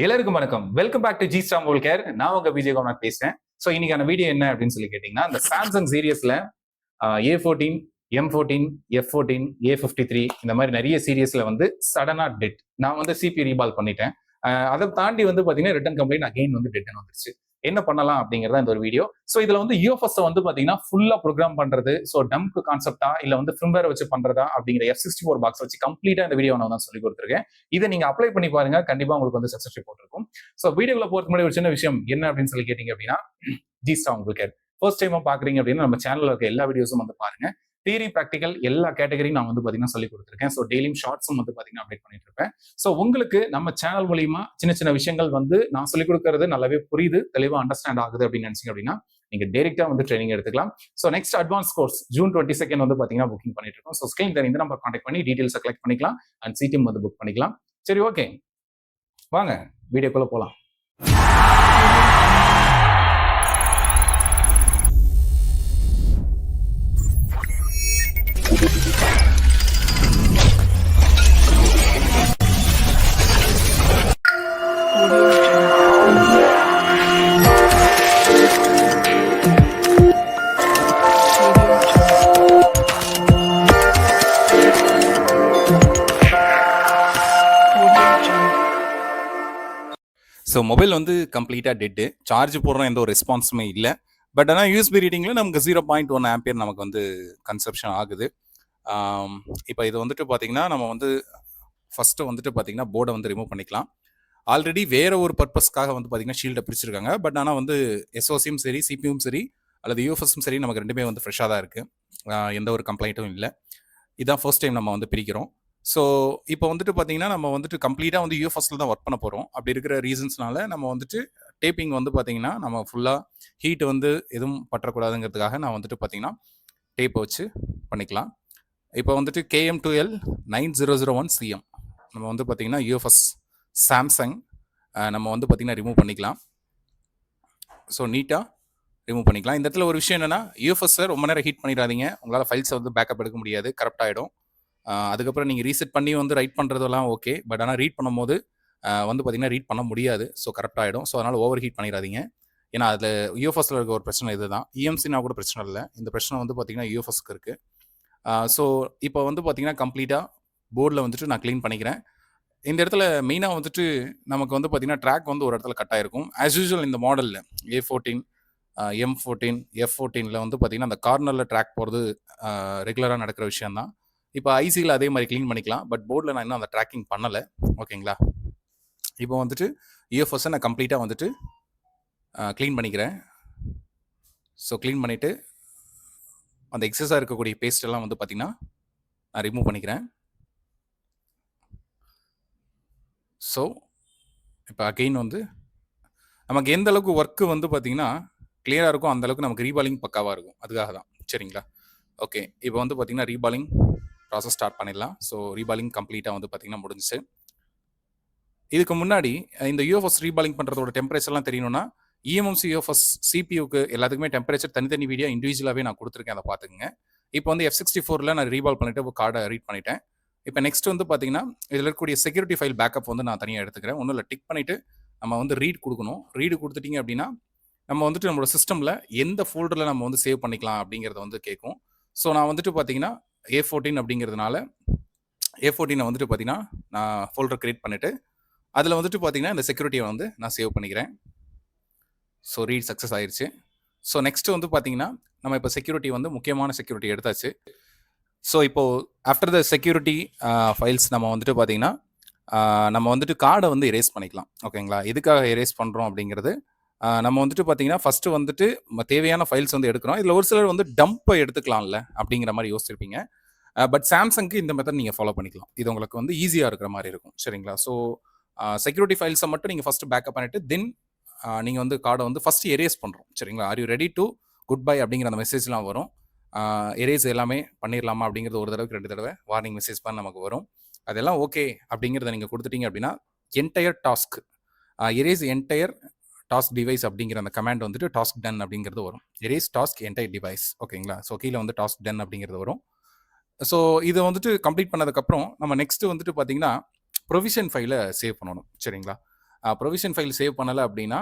எல்லாருக்கும் வணக்கம். Welcome back to G storm mobile care. நான் உங்க விஜய் குமார் பேசுறேன். ஸோ இன்னைக்கான வீடியோ என்ன அப்படின்னு சொல்லி கேட்டீங்கன்னா, இந்த Samsung சீரியஸ்ல A14, M14, F14, A53 இந்த மாதிரி நிறைய சீரியஸ்ல வந்து சடனா டெட். நான் வந்து சிபி ரீபால் பண்ணிட்டேன். அதை தாண்டி வந்து பாத்தீங்கன்னா ரிட்டர்ன் கம்ப்ளைண்ட் அகைன் வந்து டெட்னு வந்துருச்சு. என்ன பண்ணலாம் அப்படிங்கறத இந்த ஒரு வீடியோ. ஸோ இதுல வந்து UFS வந்து பாத்தீங்கன்னா ஃபுல்லா ப்ரோக்ராம் பண்றது, ஸோ டம்ப் கான்செப்டா இல்ல வந்து ஃபிர்ம்வேர் வச்சு பண்றதா அப்படிங்கிற F64 பாக்ஸ் வச்சு கம்ப்ளீட்டா இந்த வீடியோ நான் தான் சொல்லி கொடுத்துருக்கேன். இதை நீங்க அப்ளை பண்ணி பாருங்க, கண்டிப்பா உங்களுக்கு வந்து சக்சஸ் ரிப்போர்ட் இருக்கும். ஸோ வீடியோக்குள்ள போறதுக்கு முன்னாடி ஒரு சின்ன விஷயம் என்ன அப்படின்னு சொல்லி கேட்டீங்க அப்படின்னா, ஜி ஸ்டார் உங்களுக்கு ஃபர்ஸ்ட் டைமா பாக்குறீங்க அப்படின்னா நம்ம சேனல்ல இருக்க எல்லா வீடியோஸும் வந்து பாருங்க. தியரி ப்ராக்டிக்கல் எல்லா கேட்டகரியும் நான் வந்து பாத்தீங்கன்னா சொல்லி கொடுத்துருக்கேன். ஸோ டெய்லியும் ஷார்ட்ஸும் வந்து பாத்தீங்கன்னா அப்டேட் பண்ணிட்டு இருப்பேன். ஸோ உங்களுக்கு நம்ம சேனல் மூலியமா சின்ன சின்ன விஷயங்கள் வந்து நான் சொல்லிக் கொடுக்கறது நல்லாவே புரியுது, தெளிவா அண்டர்ஸ்டாண்ட் ஆகுது அப்படின்னு நினைச்சீங்க அப்படின்னா நீங்க டைரக்டா வந்து ட்ரைனிங் எடுத்துக்கலாம். So next advance course June 22 வந்து பாத்தீங்கன்னா புக்கிங் பண்ணிட்டு இருக்கோம். ஸோ ஸ்கிரீன் தெரிந்து நம்ம கான்டாக்ட் பண்ணி டீடைல்ஸ் கலெக்ட் பண்ணிக்கலாம் அண்ட் சீட்டும் வந்து புக் பண்ணிக்கலாம். சரி, ஓகே, வாங்க வீடியோக்குள்ள போலாம். ஸோ மொபைல் வந்து கம்ப்ளீட்டாக டெட்டு, சார்ஜ் போடுற எந்த ஒரு ரெஸ்பான்ஸுமே இல்லை. பட் ஆனால் யூஎஸ்பி ரீடிங்கில் நமக்கு 0.1 ஆம்பியர் நமக்கு வந்து கன்சப்ஷன் ஆகுது. இப்போ இது வந்துட்டு பார்த்தீங்கன்னா நம்ம வந்து ஃபஸ்ட்டு வந்துட்டு பார்த்தீங்கன்னா போர்டை வந்து ரிமூவ் பண்ணிக்கலாம். ஆல்ரெடி வேற ஒரு பர்பஸ்க்காக வந்து பார்த்தீங்கன்னா ஷீல்டை பிரிச்சிருக்காங்க. பட் ஆனால் வந்து எஸ்ஓசியும் சரி, சிபியும் சரி, அல்லது யூஎஃப்எஸும் சரி, நமக்கு ரெண்டுமே வந்து ஃப்ரெஷ்ஷாக தான் இருக்குது. எந்த ஒரு கம்ப்ளைண்ட்டும் இல்லை. இதுதான் ஃபர்ஸ்ட் டைம் நம்ம வந்து பிரிக்கிறோம். ஸோ இப்போ வந்துட்டு பார்த்தீங்கன்னா நம்ம வந்துட்டு கம்ப்ளீட்டாக வந்து UFSல தான் ஒர்க் பண்ண போகிறோம். அப்படி இருக்கிற ரீசன்ஸ்னால நம்ம வந்துட்டு டேப்பிங் வந்து பார்த்தீங்கன்னா நம்ம ஃபுல்லாக ஹீட் வந்து எதுவும் பற்றக்கூடாதுங்கிறதுக்காக நான் வந்துட்டு பார்த்தீங்கன்னா டேப்பை வச்சு பண்ணிக்கலாம். இப்போ வந்துட்டு KM2L 9001 CM நம்ம வந்து பார்த்தீங்கன்னா UFS சாம்சங் நம்ம வந்து பார்த்தீங்கன்னா ரிமூவ் பண்ணிக்கலாம். ஸோ நீட்டாக ரிமூவ் பண்ணிக்கலாம். இந்த இடத்துல ஒரு விஷயம் என்னென்னா, UFS ரொம்ப நேரம் ஹீட் பண்ணிடாதீங்க. உங்களால் ஃபைல்ஸை வந்து பேக்கப் எடுக்க முடியாது, கரெக்ட் ஆகிடும். அதுக்கப்புறம் நீங்கள் ரீசெட் பண்ணி வந்து ரைட் பண்ணுறதெல்லாம் ஓகே. பட் ஆனால் ரீட் பண்ணும்போது வந்து பார்த்தீங்கன்னா ரீட் பண்ண முடியாது. ஸோ கரெக்டாக ஆகிடும். ஸோ அதனால் ஓவர் ஹீட் பண்ணிடாதீங்க. ஏன்னா அதில் UFSல இருக்க ஒரு பிரச்சனை இது தான். EMCனா கூட பிரச்சனை இல்லை. இந்த பிரச்சனை வந்து பார்த்தீங்கன்னா UFSக்கு இருக்குது. ஸோ இப்போ வந்து பார்த்தீங்கன்னா கம்ப்ளீட்டாக போர்டில் வந்துட்டு நான் க்ளீன் பண்ணிக்கிறேன். இந்த இடத்துல மெயினாக வந்துட்டு நமக்கு வந்து பார்த்தீங்கன்னா ட்ராக் வந்து ஒரு இடத்துல கட் ஆகிருக்கும். ஆஸ் யூஸ்வல் இந்த மாடலில் A14, M14, F14ல வந்து பார்த்தீங்கன்னா அந்த கார்னரில் ட்ராக் போகிறது ரெகுலராக நடக்கிற விஷயம் தான். இப்போ ஐசியில் அதே மாதிரி க்ளீன் பண்ணிக்கலாம். பட் போர்டில் நான் இன்னும் அந்த ட்ராக்கிங் பண்ணலை. ஓகேங்களா? இப்போ வந்துட்டு UFSை நான் கம்ப்ளீட்டாக வந்துட்டு க்ளீன் பண்ணிக்கிறேன். ஸோ க்ளீன் பண்ணிவிட்டு அந்த எக்ஸஸாக இருக்கக்கூடிய பேஸ்டெல்லாம் வந்து பார்த்திங்கன்னா நான் ரிமூவ் பண்ணிக்கிறேன். ஸோ இப்போ அகெயின் வந்து நமக்கு எந்த அளவுக்கு ஒர்க்கு வந்து பார்த்திங்கன்னா கிளியராக இருக்கும், அந்தளவுக்கு நமக்கு ரீபாலிங் பக்காவாக இருக்கும். அதுக்காக தான். சரிங்களா? ஓகே, இப்போ வந்து பார்த்திங்கன்னா ரீபாலிங் ப்ராசஸ் ஸ்டார்ட் பண்ணிடலாம். ஸோ ரீபாலிங் கம்ப்ளீட்டாக வந்து பார்த்திங்கன்னா முடிஞ்சிச்சு. இதுக்கு முன்னாடி இந்த UFS ரீபாலிங் பண்ணுறதோட டெம்பரேச்சர்லாம் தெரியணும்னா EMMC UFS CPUக்கு எல்லாத்துக்குமே டெம்பரேச்சர் தனித்தனி வீடியோ இண்டிவிஜுவலாகவே நான் கொடுத்துருக்கேன், அதை பார்த்துக்குங்க. இப்போ வந்து F64ல் நான் ரீபால் பண்ணிவிட்டு கார்டை ரீட் பண்ணிட்டேன். இப்போ நெக்ஸ்ட் வந்து பார்த்திங்கன்னா இதில் இருக்கக்கூடிய செக்யூரிட்டி ஃபைல் பேக்கப் வந்து நான் தனியாக எடுத்துக்கிறேன். ஒன்றும் இல்லை, டிக் பண்ணிவிட்டு நம்ம வந்து ரீட் கொடுக்கணும். ரீடு கொடுத்துட்டிங்க அப்படின்னா நம்ம வந்துட்டு நம்மளோட சிஸ்டமில் எந்த ஃபோல்டரில் நம்ம வந்து சேவ் பண்ணிக்கலாம் அப்படிங்கிறத வந்து கேட்கும். ஸோ நான் வந்துட்டு பார்த்திங்கன்னா A14 அப்படிங்கிறதுனால A14 வந்துட்டு பார்த்தீங்கன்னா நான் ஃபோல்டர் கிரியேட் பண்ணிவிட்டு அதில் வந்துட்டு பார்த்தீங்கன்னா இந்த செக்யூரிட்டியை வந்து நான் சேவ் பண்ணிக்கிறேன். ஸோ ரீட் சக்ஸஸ் ஆயிடுச்சு. ஸோ நெக்ஸ்ட்டு வந்து பார்த்தீங்கன்னா நம்ம இப்போ செக்யூரிட்டி வந்து முக்கியமான செக்யூரிட்டி எடுத்தாச்சு. ஸோ இப்போது ஆஃப்டர் த செக்யூரிட்டி ஃபைல்ஸ் நம்ம வந்துட்டு பார்த்தீங்கன்னா நம்ம வந்துட்டு கார்டை வந்து எரேஸ் பண்ணிக்கலாம். ஓகேங்களா? எதுக்காக எரேஸ் பண்ணுறோம் அப்படிங்கிறது நம்ம வந்துட்டு பார்த்தீங்கன்னா ஃபஸ்ட்டு வந்துட்டு தேவையான ஃபைல்ஸ் வந்து எடுக்கிறோம். இதில் ஒரு சிலர் வந்து டம்பை எடுத்துக்கலாம்ல அப்படிங்கிற மாதிரி யோசிச்சிருப்பீங்க. பட் சாம்சங்க்கு இந்த மெத்தட் நீங்கள் ஃபாலோ பண்ணிக்கலாம். இது உங்களுக்கு வந்து ஈஸியாக இருக்கிற மாதிரி இருக்கும். சரிங்களா? ஸோ செக்யூரிட்டி ஃபைல்ஸை மட்டும் நீங்கள் ஃபஸ்ட்டு பேக்கப் பண்ணிவிட்டு தென் நீங்கள் வந்து கார்டை வந்து ஃபஸ்ட்டு எரேஸ் பண்ணுறோம். சரிங்களா? Are you ready to good bye அப்படிங்கிற அந்த மெசேஜ்லாம் வரும். எரேஸ் எல்லாமே பண்ணிடலாமா அப்படிங்கிறது ஒரு தடவைக்கு 2 தடவை வார்னிங் மெசேஜ் பண்ண நமக்கு வரும். அதெல்லாம் ஓகே அப்படிங்கிறத நீங்கள் கொடுத்துட்டீங்க அப்படின்னா entire task erase entire task device அப்படிங்கிற அந்த கமாண்ட் வந்துட்டு டாஸ்க் டன் அப்படிங்கிறது வரும். Erase task entire device. ஓகேங்களா? ஸோ கீழே வந்து டாஸ்க் டன் அப்படிங்கிறது வரும். ஸோ இதை வந்துட்டு கம்ப்ளீட் பண்ணதுக்கப்புறம் நம்ம நெக்ஸ்ட்டு வந்துட்டு பார்த்தீங்கன்னா ப்ரொவிஷன் ஃபைலை சேவ் பண்ணணும். சரிங்களா? ப்ரொவிஷன் ஃபைல் சேவ் பண்ணலை அப்படின்னா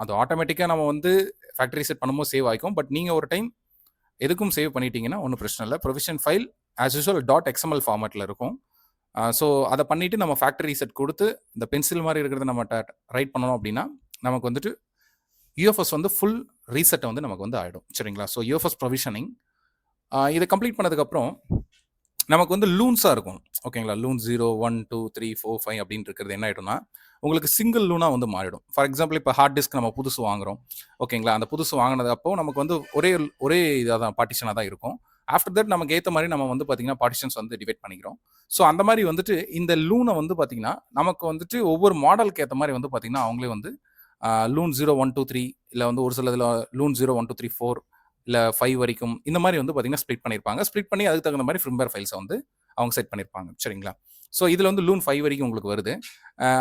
அது ஆட்டோமேட்டிக்காக நம்ம வந்து ஃபேக்டரி ரீசெட் பண்ணும்போது சேவ் ஆகிக்கும். பட் நீங்கள் ஒரு டைம் எதுக்கும் சேவ் பண்ணிட்டீங்கன்னா ஒன்றும் பிரச்சனை இல்லை. Provision file as usual .xml ஃபார்மேட்டில் இருக்கும். ஸோ அதை பண்ணிவிட்டு நம்ம ஃபேக்டரி ரீசெட் கொடுத்து இந்த பென்சில் மாதிரி இருக்கிறத நம்ம ரைட் பண்ணணும் அப்படின்னா நமக்கு வந்துட்டு UFS வந்து ஃபுல் ரீசெட்டை வந்து நமக்கு வந்து ஆகிடும். சரிங்களா? ஸோ UFS ப்ரொவிஷனிங் இதை கம்ப்ளீட் பண்ணதுக்கப்புறம் நமக்கு வந்து லூன்ஸாக இருக்கும். ஓகேங்களா? லூன் 0, 1, 2, 3, 4, 5 அப்படின்னு இருக்கிறது என்ன ஆகிடும்னா உங்களுக்கு சிங்கிள் லூனாக வந்து மாறிடும். ஃபார் எக்ஸாம்பிள் இப்போ ஹார்ட் டிஸ்க் நம்ம புதுசு வாங்குகிறோம். ஓகேங்களா? அந்த புதுசு வாங்கினது அப்போ நமக்கு வந்து ஒரே இதாக தான் பார்ட்டிஷனாக தான் இருக்கும். ஆஃப்டர் தட் நமக்கு ஏற்ற மாதிரி நம்ம வந்து பார்த்தீங்கன்னா பார்ட்டிஷன்ஸ் வந்து டிவைட் பண்ணிக்கிறோம். ஸோ அந்த மாதிரி வந்துட்டு இந்த லூனை வந்து பார்த்தீங்கன்னா நமக்கு வந்துட்டு ஒவ்வொரு மாடலுக்கு ஏற்ற மாதிரி வந்து பார்த்தீங்கன்னா அவங்களே வந்து லூன் 0, 1, 2, 3 இல்லை வந்து ஒரு சில இதில் லூன் 0, 1, 2, 3, 4 இல்லை 5 வரைக்கும் இந்த மாதிரி வந்து பார்த்தீங்கன்னா ஸ்ப்ளிட் பண்ணியிருப்பாங்க. ஸ்ப்ளிட் பண்ணி அதுக்கு தகுந்த மாதிரி ஃபிர்ம்வேர் ஃபைல்ஸை வந்து அவங்க செட் பண்ணியிருப்பாங்க. சரிங்களா? ஸோ இதில் வந்து லூன் 5 வரைக்கும் உங்களுக்கு வருது.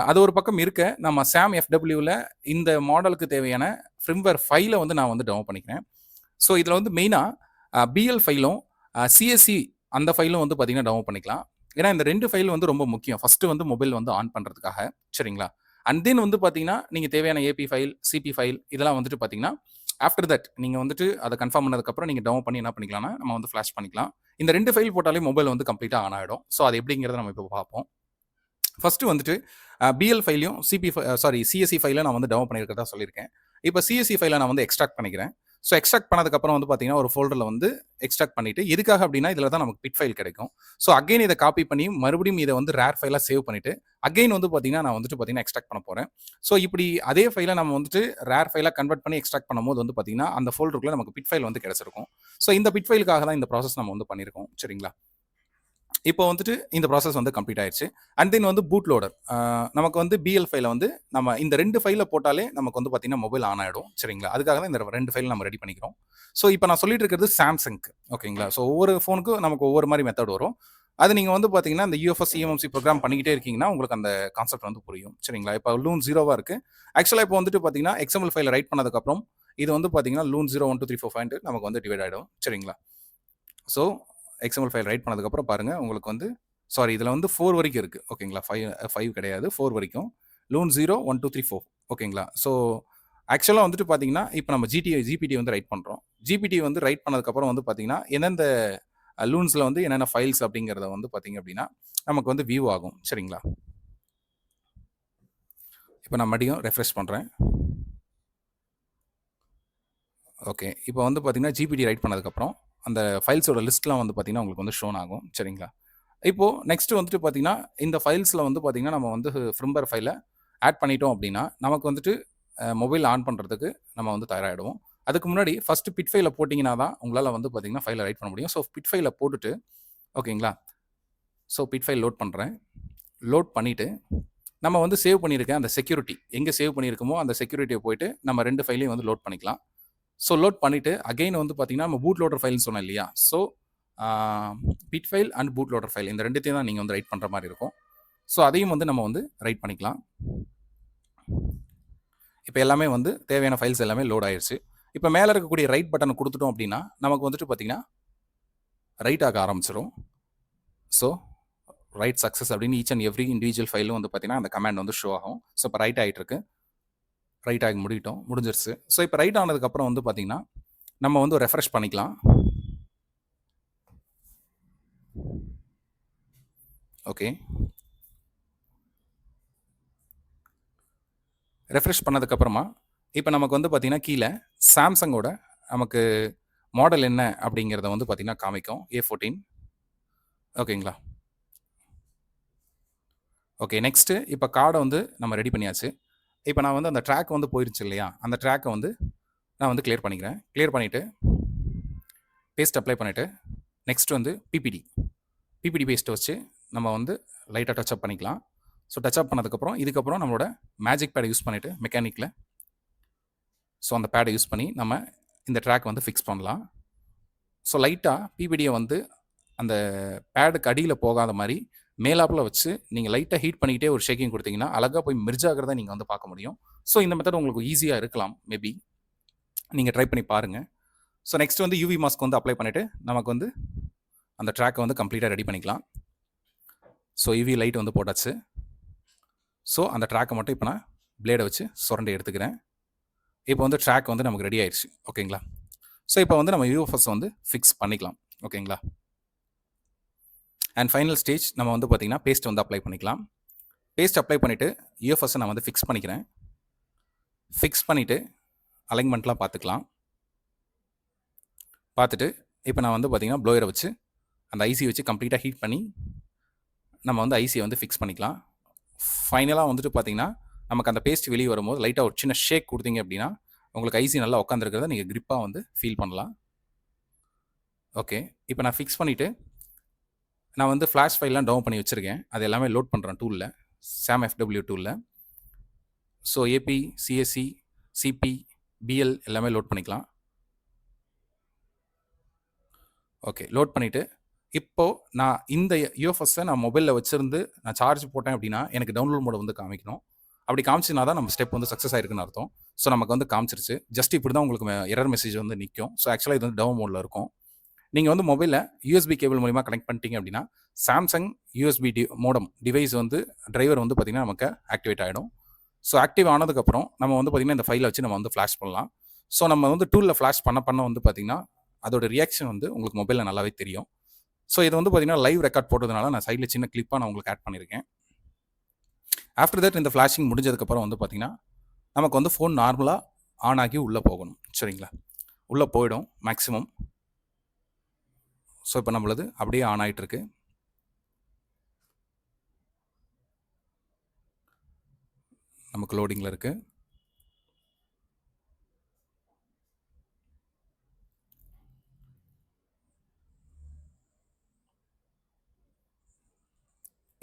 அது ஒரு பக்கம் இருக்க நம்ம சாம் FWவில் இந்த மாடலுக்கு தேவையான ஃபிர்ம்வேர் ஃபைலை வந்து நான் வந்து டவுன்லோட் பண்ணிக்கிறேன். ஸோ இதில் வந்து மெயினாக BL ஃபைலும் CSC அந்த ஃபைலும் வந்து பார்த்தீங்கன்னா டவுன்லோட் பண்ணிக்கலாம். ஏன்னா இந்த 2 ஃபைல் வந்து ரொம்ப முக்கியம். ஃபஸ்ட்டு வந்து மொபைல் வந்து ஆன் பண்ணுறதுக்காக. சரிங்களா? அண்ட் தென் வந்து பார்த்தீங்கன்னா நீங்கள் தேவையான AP ஃபைல், CP ஃபைல் இதெல்லாம் வந்துட்டு பார்த்தீங்கன்னா ஆஃப்டர் தட் நீங்கள் வந்துட்டு அதை கன்ஃபார்ம் பண்ணதுக்கப்புறம் நீங்கள் டவுன் பண்ணி என்ன பண்ணிக்கலாம்னா நம்ம வந்து ஃப்ளாஷ் பண்ணிக்கலாம். இந்த 2 ஃபைல் போட்டாலே மொபைல் வந்து கம்ப்ளீட்டாக ஆன் ஆகிடும். ஸோ அது எப்படிங்கிறத நம்ம இப்போ பார்ப்போம். ஃபஸ்ட்டு வந்துட்டு BL ஃபைலையும் CSC ஃபைலை நான் வந்து டவுன் பண்ணியிருக்கிறதா சொல்லியிருக்கேன். இப்போ CSC ஃபைலை நான் வந்து எக்ஸ்ட்ராக்ட் பண்ணிக்கிறேன். ஸோ எக்ஸ்ட்ராக்ட் பண்ணதுக்கப்புறம் வந்து பார்த்தீங்கன்னா ஒரு ஃபோல்டரில் வந்து எக்ஸ்ட்ராக்ட் பண்ணிவிட்டு எதுக்காக அப்படின்னா இதில் தான் நமக்கு பிட் ஃபைல் கிடைக்கும். ஸோ அகைன் இதை காப்பி பண்ணி மறுபடியும் இதை வந்து ரேர் ஃபைலாக சேவ் பண்ணிவிட்டு அகைன் வந்து பார்த்தீங்கன்னா நான் வந்துட்டு பார்த்தீங்கன்னா எக்ஸ்ட்ராக்ட் பண்ண போகிறேன். ஸோ இப்படி அதே ஃபைலை நம்ம வந்துட்டு ரேர் ஃபைலாக கன்வெர்ட் பண்ணி எக்ஸ்ட்ராக்ட் பண்ணும்போது வந்து பார்த்தீங்கன்னா அந்த ஃபோல்டருக்குள்ளே நமக்கு பிட் ஃபைல் வந்து கிடச்சிருக்கும். ஸோ இந்த பிட் ஃபைலுக்காக தான் இந்த ப்ராசஸ் நம்ம வந்து பண்ணியிருக்கோம். சரிங்களா? இப்போ வந்துட்டு இந்த ப்ராசஸ் வந்து கம்ப்ளீட் ஆயிடுச்சு. அண்ட் தென் வந்து பூட் லோடர் நமக்கு வந்து BL ஃபைலை வந்து நம்ம இந்த 2 ஃபைலை போட்டாலே நமக்கு வந்து பார்த்தீங்கன்னா மொபைல் ஆன் ஆகிடும். சரிங்களா? அதுக்காக தான் இந்த 2 ஃபைல் நம்ம ரெடி பண்ணிக்கிறோம். ஸோ இப்போ நான் சொல்லிட்டு இருக்கிறது சாம்சங். ஓகேங்களா? ஸோ ஒவ்வொரு ஃபோனுக்கும் நமக்கு ஒவ்வொரு மாதிரி மெத்தட் வரும். அது நீங்கள் வந்து பார்த்தீங்கன்னா இந்த UFS EMMC ப்ரோக்ராம் பண்ணிக்கிட்டே இருக்கீங்கன்னா உங்களுக்கு அந்த கான்செப்ட் வந்து புரியும். சரிங்களா? இப்போ லூன் 0வாக இருக்குது. ஆக்சுவலாக இப்போ வந்துட்டு பார்த்தீங்கன்னா XML ஃபைலை ரைட் பண்ணதுக்கப்புறம் இது வந்து பார்த்தீங்கன்னா லூன் 0, 1, 2, 3, 4, 5 நமக்கு வந்து டிவைட் ஆகிடும். சரிங்களா? ஸோ XML ஃபைல் ரைட் பண்ணதுக்கப்புறம் பாருங்கள் உங்களுக்கு வந்து இதில் வந்து 4 வரைக்கும் இருக்குது. ஓகேங்களா? 5 கிடையாது, 4 வரைக்கும். லூன் 0, 1, 2, 3, 4 ஓகேங்களா? ஸோ ஆக்சுவலாக வந்துட்டு பார்த்தீங்கன்னா இப்போ நம்ம GPT வந்து ரைட் பண்ணுறோம். GPT வந்து ரைட் பண்ணதுக்கப்புறம் வந்து பார்த்தீங்கன்னா எந்தெந்த லூன்ஸில் வந்து என்னென்ன ஃபைல்ஸ் அப்படிங்கிறத வந்து பார்த்தீங்க அப்படின்னா நமக்கு வந்து வியூ ஆகும். சரிங்களா? இப்போ நான் மறுபடியும் ரெஃப்ரெஷ் பண்ணுறேன். ஓகே, இப்போ வந்து பார்த்தீங்கன்னா GPT ரைட் பண்ணதுக்கப்புறம் அந்த ஃபைல்ஸோட லிஸ்ட்லாம் வந்து பார்த்தீங்கன்னா உங்களுக்கு வந்து ஷோன் ஆகும். சரிங்களா? இப்போது நெக்ஸ்ட்டு வந்துட்டு பார்த்தீங்கன்னா இந்த ஃபைல்ஸில் வந்து பார்த்தீங்கன்னா நம்ம வந்து ஃபிர்ம்வேர் ஃபைலை ஆட் பண்ணிட்டோம் அப்படின்னா நமக்கு வந்துட்டு மொபைல் ஆன் பண்ணுறதுக்கு நம்ம வந்து தயாராகிடுவோம். அதுக்கு முன்னாடி ஃபஸ்ட்டு பிட் ஃபைலை போட்டிங்கன்னா தான் உங்களால் வந்து பார்த்தீங்கன்னா ஃபைலை ரைட் பண்ண முடியும். ஸோ பிட் ஃபைலை போட்டுட்டு ஓகேங்களா? ஸோ பிட் ஃபைல் லோட் பண்ணுறேன். லோட் பண்ணிவிட்டு நம்ம வந்து சேவ் பண்ணியிருக்கேன் அந்த செக்யூரிட்டி எங்கே சேவ் பண்ணியிருக்கோமோ அந்த செக்யூரிட்டியை போயிட்டு நம்ம 2 ஃபைலையும் வந்து லோட் பண்ணிக்கலாம். ஸோ லோட் பண்ணிவிட்டு அகைன் வந்து பார்த்தீங்கன்னா நம்ம பூட் லோடர் ஃபைல்னு சொன்னோம் இல்லையா? So bit file and boot loader file இந்த 2த்தையும் தான் நீங்கள் வந்து ரைட் பண்ணுற மாதிரி இருக்கும். ஸோ அதையும் வந்து நம்ம வந்து ரைட் பண்ணிக்கலாம். இப்போ எல்லாமே வந்து தேவையான ஃபைல்ஸ் எல்லாமே லோட் ஆயிடுச்சு. இப்போ மேலே இருக்கக்கூடிய ரைட் பட்டனை கொடுத்துட்டோம் அப்படின்னா நமக்கு வந்துட்டு பார்த்தீங்கன்னா ரைட் ஆக ஆரம்பிச்சிடும். ஸோ ரைட் சக்ஸஸ் அப்படின்னு ஈச் அண்ட் எவ்ரி இண்டிவிஜுவல் ஃபைலும் வந்து பார்த்தீங்கன்னா அந்த கமாண்ட் வந்து ஷோ ஆகும். ஸோ இப்போ ரைட் ஆகிட்டு இருக்கு. ரைட் ஆகி முடிஞ்சிருச்சு. ஸோ இப்போ ரைட் ஆனதுக்கப்புறம் வந்து பார்த்தீங்கன்னா நம்ம வந்து ரெஃப்ரெஷ் பண்ணிக்கலாம். ஓகே, ரெஃப்ரெஷ் பண்ணதுக்கப்புறமா இப்போ நமக்கு வந்து பார்த்தீங்கன்னா கீழே சாம்சங்கோட நமக்கு மாடல் என்ன அப்படிங்கிறத வந்து பார்த்தீங்கன்னா காமிக்கும். A14 ஓகேங்களா? ஓகே, நெக்ஸ்ட்டு இப்போ கார்டை வந்து நம்ம ரெடி பண்ணியாச்சு. இப்போ நான் வந்து அந்த ட்ராக் வந்து போயிருச்சு இல்லையா? அந்த ட்ராக்கை வந்து நான் வந்து கிளியர் பண்ணிக்கிறேன். கிளியர் பண்ணிவிட்டு பேஸ்ட் அப்ளை பண்ணிவிட்டு நெக்ஸ்ட் வந்து பிபிடி பேஸ்ட்டை வச்சு நம்ம வந்து லைட்டாக டச் அப் பண்ணிக்கலாம். ஸோ டச் அப் பண்ணதுக்கப்புறம் இதுக்கப்புறம் நம்மளோட மேஜிக் பேடை யூஸ் பண்ணிவிட்டு மெக்கானிக்கில் ஸோ அந்த பேடை யூஸ் பண்ணி நம்ம இந்த ட்ராக் வந்து ஃபிக்ஸ் பண்ணலாம். ஸோ லைட்டாக பிபிடியை வந்து அந்த பேடுக்கு அடியில் போகாத மாதிரி மேலாப்பில் வச்சு நீங்கள் லைட்டாக ஹீட் பண்ணிக்கிட்டே ஒரு ஷேக்கிங் கொடுத்தீங்கன்னா அழகாக போய் மெர்ஜ் ஆகிறத நீங்கள் வந்து பார்க்க முடியும். ஸோ இந்த மெத்தட் உங்களுக்கு ஈஸியாக இருக்கலாம். மேபி நீங்கள் ட்ரை பண்ணி பாருங்கள். ஸோ நெக்ஸ்ட் வந்து UV மாஸ்க் வந்து அப்ளை பண்ணிவிட்டு நமக்கு வந்து அந்த ட்ராக்கை வந்து கம்ப்ளீட்டாக ரெடி பண்ணிக்கலாம். ஸோ UV லைட் வந்து போட்டாச்சு. ஸோ அந்த ட்ராக்கை மட்டும் இப்போ நான் பிளேடை வச்சு சுரண்டி எடுத்துக்கிறேன். இப்போ வந்து ட்ராக் வந்து நமக்கு ரெடி ஆயிடுச்சு. ஓகேங்களா? ஸோ இப்போ வந்து நம்ம யூஎஃப்எஸ் வந்து ஃபிக்ஸ் பண்ணிக்கலாம். ஓகேங்களா? அண்ட் ஃபைனல் ஸ்டேஜ் நம்ம வந்து பார்த்திங்கன்னா பேஸ்ட் வந்து அப்ளை பண்ணிக்கலாம். பேஸ்ட் அப்ளை பண்ணிவிட்டு யூஎஃப்எஸ்ஸை நான் வந்து ஃபிக்ஸ் பண்ணிக்கிறேன். ஃபிக்ஸ் பண்ணிவிட்டு அலைன்மெண்ட்லாம் பார்த்துக்கலாம். பார்த்துட்டு இப்போ நான் வந்து பார்த்திங்கன்னா ப்ளோயரை வச்சு அந்த ஐசி வச்சு கம்ப்ளீட்டாக ஹீட் பண்ணி நம்ம வந்து ஐசியை வந்து ஃபிக்ஸ் பண்ணிக்கலாம். ஃபைனலாக வந்துட்டு பார்த்திங்கன்னா நமக்கு அந்த பேஸ்ட் வெளியே வரும்போது லைட்டாக ஒரு சின்ன ஷேக் கொடுத்தீங்க அப்படின்னா உங்களுக்கு ஐசி நல்லா உட்காந்துருக்கிறத நீங்கள் கிரிப்பாக வந்து ஃபீல் பண்ணலாம். ஓகே, இப்போ நான் ஃபிக்ஸ் பண்ணிவிட்டு நான் வந்து ஃப்ளாஷ் ஃபைல்லாம் டவுன் பண்ணி வச்சுருக்கேன். அது எல்லாமே லோட் பண்ணுறேன் டூலில், சாம் FW டூலில். So AB, CSC, CP, BL எல்லாமே லோட் பண்ணிக்கலாம். ஓகே, லோட் பண்ணிவிட்டு இப்போது நான் இந்த யூஎஃப்எஸ்ஸை நான் மொபைலில் வச்சுருந்து நான் சார்ஜ் போட்டேன் அப்படின்னா எனக்கு டவுன்லோட் மோட வந்து காமிக்கணும். அப்படி காமிச்சினா தான் நம்ம ஸ்டெப் வந்து சக்ஸஸ் ஆயிருக்குன்னு அர்த்தம். ஸோ நமக்கு வந்து காமிச்சிருச்சு. ஜஸ்ட் இப்படி தான் உங்களுக்கு எரர் மெசேஜ் வந்து நிற்கும். ஸோ ஆக்சுவலாக இது வந்து டவுன் மோடில் இருக்கும். நீங்கள் வந்து மொபைலில் யூஎஸ்பி கேபிள் மூலிமா கனெக்ட் பண்ணிட்டீங்க அப்படின்னா சாம்சங் யூஎஸ்பி மோடம் டிவைஸ் வந்து டிரைவர் வந்து பார்த்திங்கன்னா நமக்கு ஆக்டிவேட் ஆகிடும். ஸோ ஆக்டிவ் ஆனதுக்கப்புறம் நம்ம வந்து பார்த்திங்கன்னா இந்த ஃபைலை வச்சு நம்ம வந்து ஃப்ளாஷ் பண்ணலாம். ஸோ நம்ம வந்து டூலில் ஃப்ளாஷ் பண்ண வந்து பார்த்திங்கன்னா அதோட ரியாக்ஷன் வந்து உங்களுக்கு மொபைலில் நல்லாவே தெரியும். ஸோ இது வந்து பார்த்திங்கன்னா லைவ் ரெக்கார்ட் போட்டதுனால நான் சைடில் சின்ன கிளிப்பாக நான் உங்களுக்கு ஆட் பண்ணியிருக்கேன். ஆஃப்டர் தட் இந்த ஃப்ளாஷிங் முடிஞ்சதுக்கப்புறம் வந்து பார்த்திங்கன்னா நமக்கு வந்து ஃபோன் நார்மலாக ஆன் ஆகி உள்ளே போகணும். சரிங்களா? உள்ளே போயிடும் மேக்ஸிமம். ஸோ இப்போ நம்மளது அப்படியே ஆன் ஆகிட்டுருக்கு. நமக்கு லோடிங்கில் இருக்குது.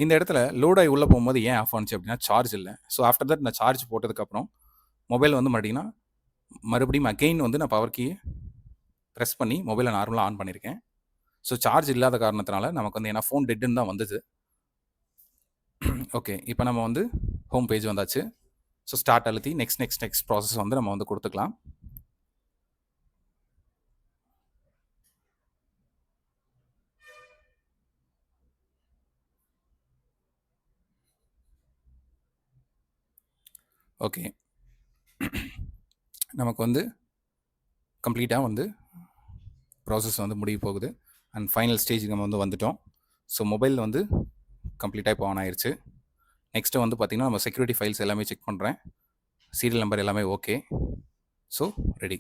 இந்த இடத்துல லோட் ஆகி உள்ளே போகும்போது ஏன் ஆஃப் ஆனிச்சு அப்படின்னா சார்ஜ் இல்லை. ஸோ ஆஃப்டர் தட் நான் சார்ஜ் போட்டதுக்கப்புறம் மொபைல் வந்து மறுபடியும் அகெயின் வந்து நான் பவர் கீயை ப்ரெஸ் பண்ணி மொபைலை நார்மலாக ஆன் பண்ணியிருக்கேன். ஸோ சார்ஜ் இல்லாத காரணத்தினால நமக்கு வந்து ஏன்னா ஃபோன் டெட்டுன்னு தான் வந்தது. ஓகே, இப்போ நம்ம வந்து ஹோம் பேஜ் வந்தாச்சு. ஸோ ஸ்டார்ட் அழுத்தி நெக்ஸ்ட் ப்ராசஸ் வந்து நம்ம வந்து கொடுத்துக்கலாம். ஓகே, நமக்கு வந்து கம்ப்ளீட்டாக வந்து ப்ராசஸ் வந்து முடிய போகுது. அண்ட் ஃபைனல் ஸ்டேஜுக்கு நம்ம வந்து வந்துட்டோம். ஸோ மொபைல் வந்து கம்ப்ளீட்டாக இப்போ ஆன் ஆயிடுச்சு. நெக்ஸ்ட்டு வந்து பார்த்திங்கன்னா நம்ம செக்யூரிட்டி ஃபைல்ஸ் எல்லாமே செக் பண்ணுறேன். சீரியல் நம்பர் எல்லாமே ஓகே. So ready.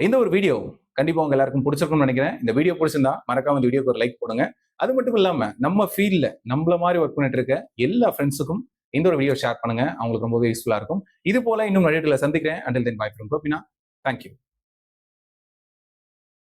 இந்த ஒரு வீடியோ கண்டிப்பாக உங்கள் எல்லாருக்கும் பிடிச்சிருக்கும்னு நினைக்கிறேன். இந்த வீடியோ பிடிச்சிருந்தா மறக்காம இந்த வீடியோக்கு ஒரு லைக் போடுங்க. அது மட்டும் இல்லாமல் நம்ம ஃபீல்டில் நம்மள மாதிரி ஒர்க் பண்ணிட்டு இருக்க எல்லா ஃப்ரெண்ட்ஸுக்கும் இந்த ஒரு வீடியோ ஷேர் பண்ணுங்க. அவங்களுக்கு ரொம்பவே யூஸ்ஃபுல்லாக இருக்கும். இது போல இன்னும் நிறைய சந்திக்கிறேன். Until then, bye from Gopinath. Thank you.